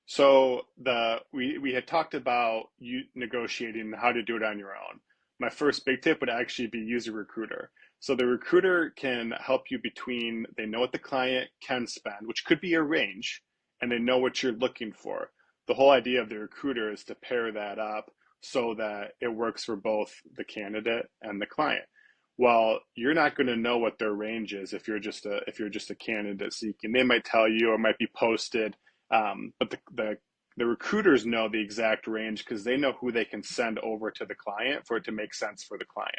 So we had talked about you negotiating how to do it on your own. My first big tip would actually be use a recruiter. So the recruiter can help you between they know what the client can spend, which could be a range, and they know what you're looking for. The whole idea of the recruiter is to pair that up so that it works for both the candidate and the client. Well, you're not going to know what their range is if you're just a candidate seeking. They might tell you or it might be posted, but the recruiters know the exact range because they know who they can send over to the client for it to make sense for the client.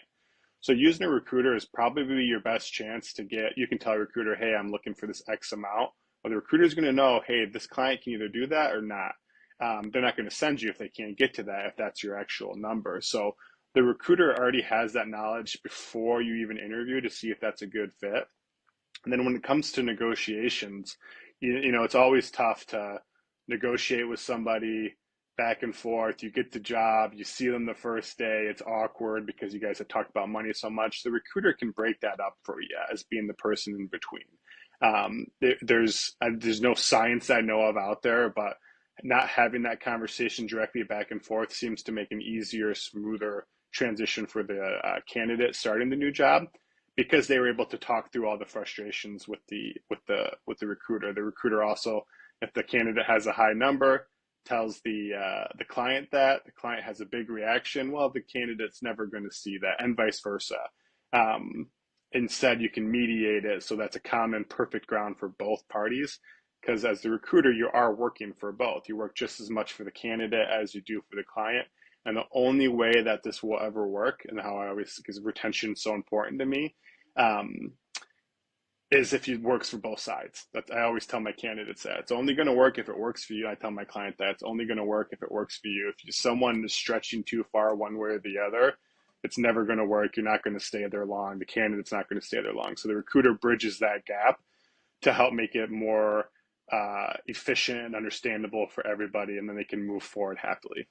So using a recruiter is probably your best chance to get, you can tell a recruiter, hey, I'm looking for this X amount. Well, the recruiter is going to know, hey, this client can either do that or not. They're not going to send you if they can't get to that, if that's your actual number. So the recruiter already has that knowledge before you even interview to see if that's a good fit. And then when it comes to negotiations, it's always tough to negotiate with somebody back and forth. You get the job, you see them the first day, it's awkward because you guys have talked about money so much. The recruiter can break that up for you as being the person in between. There's no science I know of out there, but not having that conversation directly back and forth seems to make an easier, smoother transition for the candidate starting the new job because they were able to talk through all the frustrations with the recruiter. The recruiter also, if the candidate has a high number, tells the client that the client has a big reaction. Well, the candidate's never going to see that, and vice versa. Um, Instead, you can mediate it so that's a common, perfect ground for both parties. Because as the recruiter, you are working for both. You work just as much for the candidate as you do for the client. And the only way that this will ever work, and how I always, because retention is so important to me, um, is if it works for both sides. That I always tell my candidates that it's only going to work if it works for you. I tell my client that it's only going to work if it works for you. If someone is stretching too far one way or the other, it's never going to work. You're not going to stay there long. The candidate's not going to stay there long. So the recruiter bridges that gap to help make it more efficient and understandable for everybody, and then they can move forward happily.